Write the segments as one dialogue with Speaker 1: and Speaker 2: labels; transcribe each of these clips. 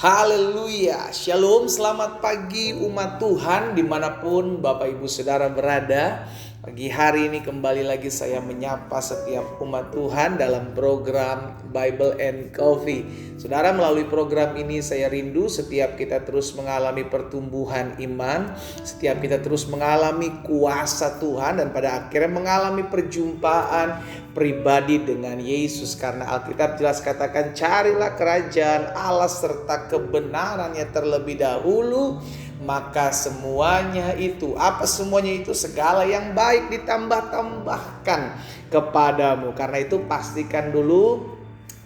Speaker 1: Haleluya, Shalom, selamat pagi umat Tuhan dimanapun Bapak Ibu Saudara berada. Pagi hari ini kembali lagi saya menyapa setiap umat Tuhan dalam program Bible and Coffee. Saudara, melalui program ini saya rindu setiap kita terus mengalami pertumbuhan iman, setiap kita terus mengalami kuasa Tuhan dan pada akhirnya mengalami perjumpaan pribadi dengan Yesus. Karena Alkitab jelas katakan, carilah kerajaan Allah serta kebenarannya terlebih dahulu, maka semuanya itu, apa semuanya itu, segala yang baik ditambah-tambahkan kepadamu. Karena itu pastikan dulu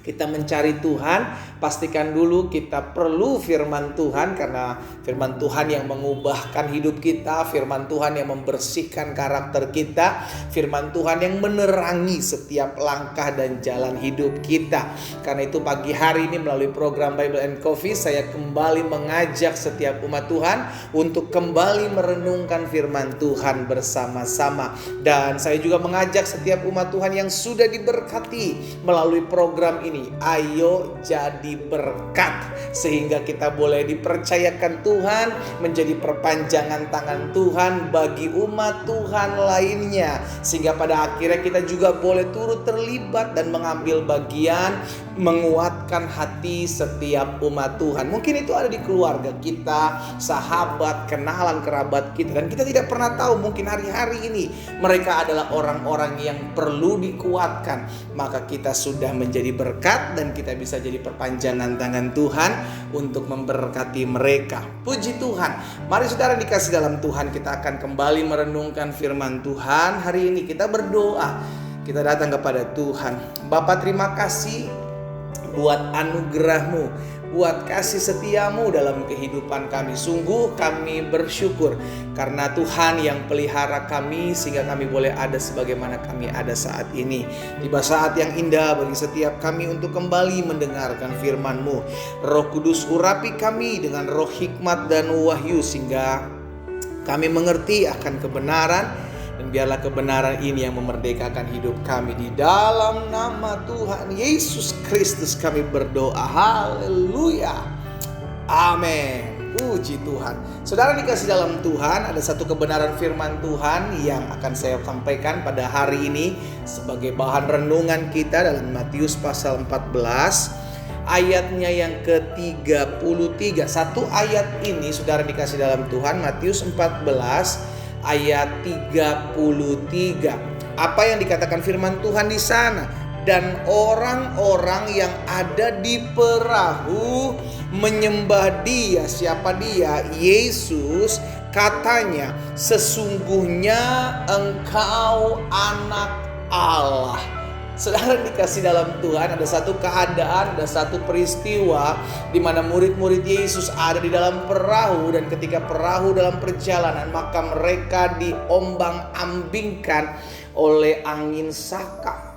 Speaker 1: kita mencari Tuhan, pastikan dulu kita perlu firman Tuhan, karena firman Tuhan yang mengubahkan hidup kita, firman Tuhan yang membersihkan karakter kita, firman Tuhan yang menerangi setiap langkah dan jalan hidup kita. Karena itu pagi hari ini melalui program Bible and Coffee saya kembali mengajak setiap umat Tuhan untuk kembali merenungkan firman Tuhan bersama-sama. Dan saya juga mengajak setiap umat Tuhan yang sudah diberkati melalui program ini, ayo jadi berkat sehingga kita boleh dipercayakan Tuhan menjadi perpanjangan tangan Tuhan bagi umat Tuhan lainnya, sehingga pada akhirnya kita juga boleh turut terlibat dan mengambil bagian menguatkan hati setiap umat Tuhan. Mungkin itu ada di keluarga kita, sahabat, kenalan, kerabat kita, dan kita tidak pernah tahu, mungkin hari-hari ini mereka adalah orang-orang yang perlu dikuatkan. Maka kita sudah menjadi berkat dan kita bisa jadi perpanjangan tangan Tuhan untuk memberkati mereka. Puji Tuhan. Mari saudara dikasih dalam Tuhan, kita akan kembali merenungkan firman Tuhan. Hari ini kita berdoa, kita datang kepada Tuhan. Bapa, terima kasih buat anugerah-Mu, buat kasih setiamu dalam kehidupan kami. Sungguh kami bersyukur karena Tuhan yang pelihara kami sehingga kami boleh ada sebagaimana kami ada saat ini. Tiba saat yang indah bagi setiap kami untuk kembali mendengarkan firman-Mu. Roh Kudus, urapi kami dengan roh hikmat dan wahyu sehingga kami mengerti akan kebenaran, dan biarlah kebenaran ini yang memerdekakan hidup kami. Di dalam nama Tuhan Yesus Kristus kami berdoa. Haleluya. Amin. Puji Tuhan. Saudara dikasih dalam Tuhan, ada satu kebenaran firman Tuhan yang akan saya sampaikan pada hari ini sebagai bahan renungan kita dalam Matius pasal 14. Ayatnya yang ke-33. Satu ayat ini saudara dikasih dalam Tuhan, Matius 14 ayat 33. Apa yang dikatakan firman Tuhan di sana? Dan orang-orang yang ada di perahu menyembah Dia. Siapa Dia? Yesus. Katanya, sesungguhnya Engkau anak Allah. Saudara dikasih dalam Tuhan, ada satu keadaan, ada satu peristiwa di mana murid-murid Yesus ada di dalam perahu, dan ketika perahu dalam perjalanan maka mereka diombang-ambingkan oleh angin saka.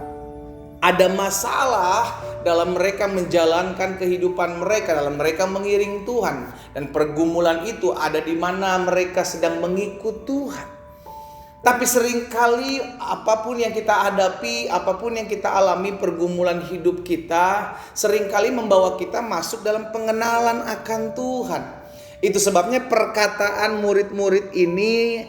Speaker 1: Ada masalah dalam mereka menjalankan kehidupan mereka, dalam mereka mengiring Tuhan, dan pergumulan itu ada di mana mereka sedang mengikut Tuhan. Tapi seringkali apapun yang kita hadapi, apapun yang kita alami, pergumulan hidup kita seringkali membawa kita masuk dalam pengenalan akan Tuhan. Itu sebabnya perkataan murid-murid ini,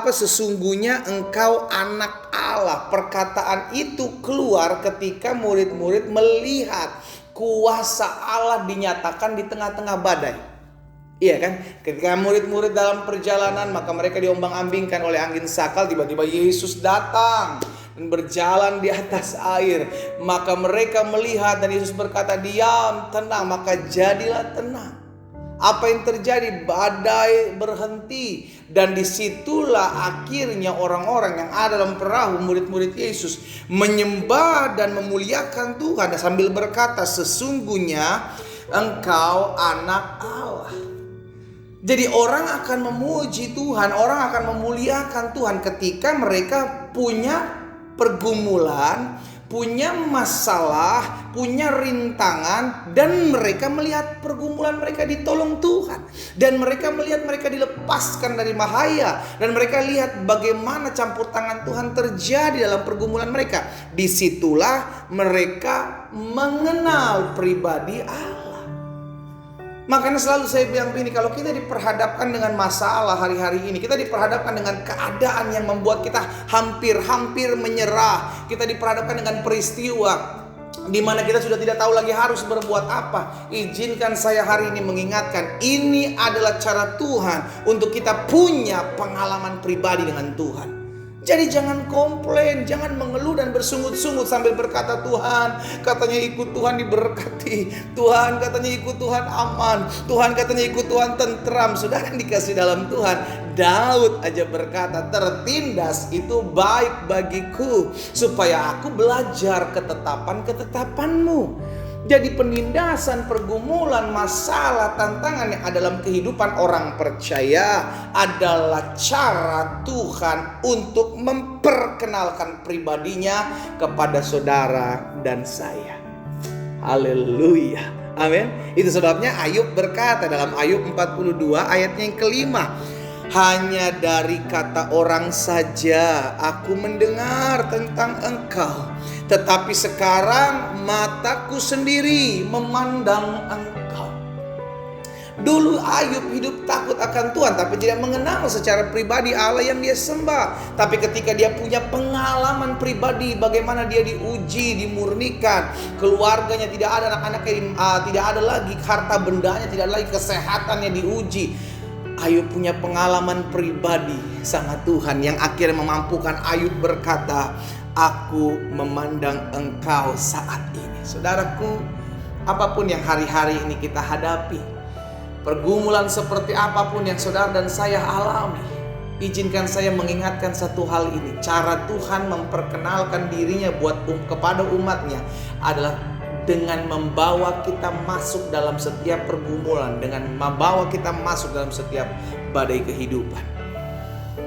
Speaker 1: sesungguhnya Engkau anak Allah. Perkataan itu keluar ketika murid-murid melihat kuasa Allah dinyatakan di tengah-tengah badai. Iya kan? Ketika murid-murid dalam perjalanan maka mereka diombang-ambingkan oleh angin sakal. Tiba-tiba Yesus datang dan berjalan di atas air. Maka mereka melihat dan Yesus berkata, diam, tenang. Maka jadilah tenang. Apa yang terjadi? Badai berhenti. Dan disitulah akhirnya orang-orang yang ada dalam perahu, murid-murid Yesus, menyembah dan memuliakan Tuhan sambil berkata, sesungguhnya Engkau anak Allah. Jadi orang akan memuji Tuhan, orang akan memuliakan Tuhan ketika mereka punya pergumulan, punya masalah, punya rintangan, dan mereka melihat pergumulan mereka ditolong Tuhan, dan mereka melihat mereka dilepaskan dari bahaya, dan mereka lihat bagaimana campur tangan Tuhan terjadi dalam pergumulan mereka. Disitulah mereka mengenal pribadi Allah. Makanya selalu saya bilang begini, kalau kita diperhadapkan dengan masalah hari-hari ini, kita diperhadapkan dengan keadaan yang membuat kita hampir-hampir menyerah, kita diperhadapkan dengan peristiwa di mana kita sudah tidak tahu lagi harus berbuat apa. Izinkan saya hari ini mengingatkan, ini adalah cara Tuhan untuk kita punya pengalaman pribadi dengan Tuhan. Jadi jangan komplain, jangan mengeluh dan bersungut-sungut sambil berkata, Tuhan katanya ikut Tuhan diberkati, Tuhan katanya ikut Tuhan aman, Tuhan katanya ikut Tuhan tentram. Saudara yang dikasih dalam Tuhan, Daud aja berkata, tertindas itu baik bagiku, supaya aku belajar ketetapan-ketetapanmu. Jadi penindasan, pergumulan, masalah, tantangan yang ada dalam kehidupan orang percaya adalah cara Tuhan untuk memperkenalkan pribadinya kepada saudara dan saya. Haleluya. Amin. Itu sebabnya Ayub berkata dalam Ayub 42 ayatnya yang kelima, hanya dari kata orang saja aku mendengar tentang Engkau, tetapi sekarang mataku sendiri memandang Engkau. Dulu Ayub hidup takut akan Tuhan, tapi tidak mengenal secara pribadi Allah yang dia sembah. Tapi ketika dia punya pengalaman pribadi, bagaimana dia diuji, dimurnikan, keluarganya tidak ada, anak-anaknya tidak ada lagi, harta bendanya tidak ada lagi, kesehatannya diuji. Ayub punya pengalaman pribadi sama Tuhan yang akhirnya memampukan Ayub berkata, aku memandang Engkau saat ini. Saudaraku, apapun yang hari-hari ini kita hadapi, pergumulan seperti apapun yang saudara dan saya alami, izinkan saya mengingatkan satu hal ini. Cara Tuhan memperkenalkan dirinya kepada umatnya adalah dengan membawa kita masuk dalam setiap pergumulan, dengan membawa kita masuk dalam setiap badai kehidupan.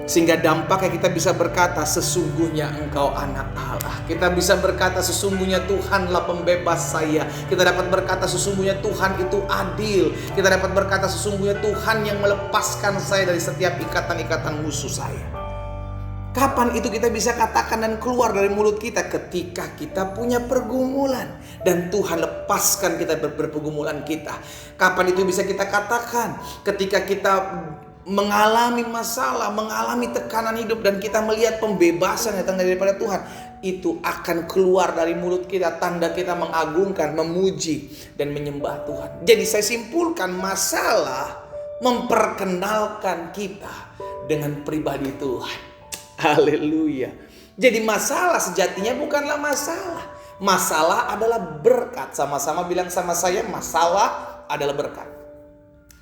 Speaker 1: Sehingga dampaknya kita bisa berkata, sesungguhnya Engkau anak Allah. Kita bisa berkata, sesungguhnya Tuhanlah pembebas saya. Kita dapat berkata, sesungguhnya Tuhan itu adil. Kita dapat berkata, sesungguhnya Tuhan yang melepaskan saya dari setiap ikatan-ikatan musuh saya. Kapan itu kita bisa katakan dan keluar dari mulut kita? Ketika kita punya pergumulan dan Tuhan lepaskan kita berpergumulan kita. Kapan itu bisa kita katakan? Ketika kita mengalami masalah, mengalami tekanan hidup dan kita melihat pembebasan yang datang daripada Tuhan, itu akan keluar dari mulut kita tanda kita mengagungkan, memuji dan menyembah Tuhan. Jadi saya simpulkan, masalah memperkenalkan kita dengan pribadi Tuhan. Haleluya. Jadi masalah sejatinya bukanlah masalah. Masalah adalah berkat. Sama-sama bilang sama saya, masalah adalah berkat.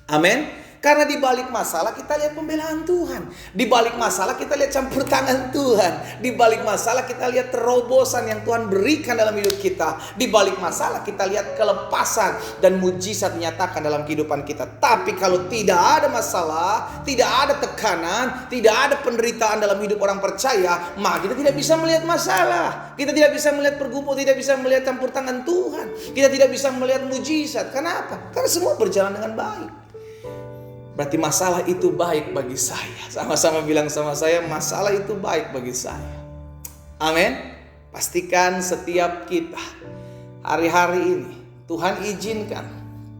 Speaker 1: Amin. Karena di balik masalah kita lihat pembelaan Tuhan. Di balik masalah kita lihat campur tangan Tuhan. Di balik masalah kita lihat terobosan yang Tuhan berikan dalam hidup kita. Di balik masalah kita lihat kelepasan dan mujizat dinyatakan dalam kehidupan kita. Tapi kalau tidak ada masalah, tidak ada tekanan, tidak ada penderitaan dalam hidup orang percaya, maka kita tidak bisa melihat masalah. Kita tidak bisa melihat pergumulan, tidak bisa melihat campur tangan Tuhan. Kita tidak bisa melihat mujizat. Kenapa? Karena semua berjalan dengan baik. Berarti masalah itu baik bagi saya. Sama-sama bilang sama saya, masalah itu baik bagi saya. Amin. Pastikan setiap kita hari-hari ini Tuhan izinkan,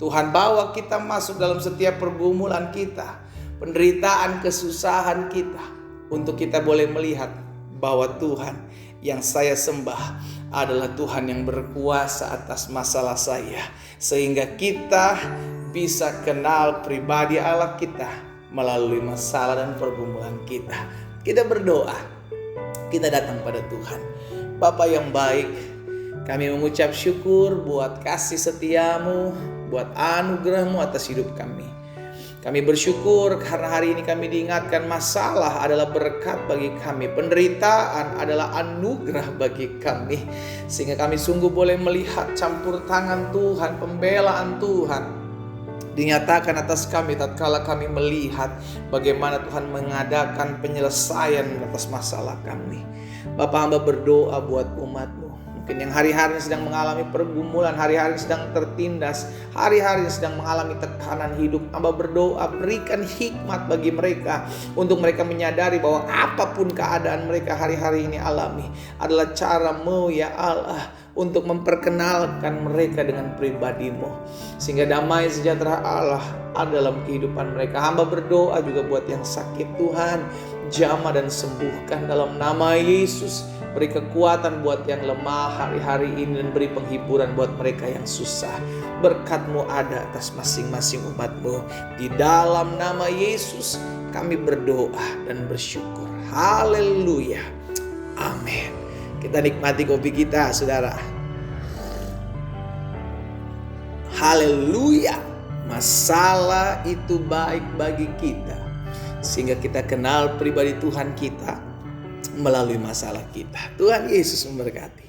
Speaker 1: Tuhan bawa kita masuk dalam setiap pergumulan kita, penderitaan, kesusahan kita, untuk kita boleh melihat bahwa Tuhan yang saya sembah adalah Tuhan yang berkuasa atas masalah saya, sehingga kita bisa kenal pribadi Allah kita melalui masalah dan pergumulan kita. Kita berdoa, kita datang pada Tuhan. Bapa yang baik, kami mengucap syukur buat kasih setiamu, buat anugerahmu atas hidup kami. Kami bersyukur karena hari ini kami diingatkan masalah adalah berkat bagi kami, penderitaan adalah anugerah bagi kami, sehingga kami sungguh boleh melihat campur tangan Tuhan, pembelaan Tuhan dinyatakan atas kami tatkala kami melihat bagaimana Tuhan mengadakan penyelesaian atas masalah kami. Bapa, hamba berdoa buat umat-Mu. Mungkin yang hari-hari sedang mengalami pergumulan, hari-hari sedang tertindas, hari-hari sedang mengalami tekanan hidup, hamba berdoa berikan hikmat bagi mereka untuk mereka menyadari bahwa apapun keadaan mereka hari-hari ini alami adalah cara-Mu ya Allah untuk memperkenalkan mereka dengan pribadi-Mu. Sehingga damai sejahtera Allah ada dalam kehidupan mereka. Hamba berdoa juga buat yang sakit, Tuhan, jamah dan sembuhkan dalam nama Yesus. Beri kekuatan buat yang lemah hari-hari ini dan beri penghiburan buat mereka yang susah. Berkat-Mu ada atas masing-masing umat-Mu. Di dalam nama Yesus kami berdoa dan bersyukur. Haleluya. Amin. Kita nikmati kopi kita, saudara. Haleluya. Masalah itu baik bagi kita, sehingga kita kenal pribadi Tuhan kita melalui masalah kita. Tuhan Yesus memberkati.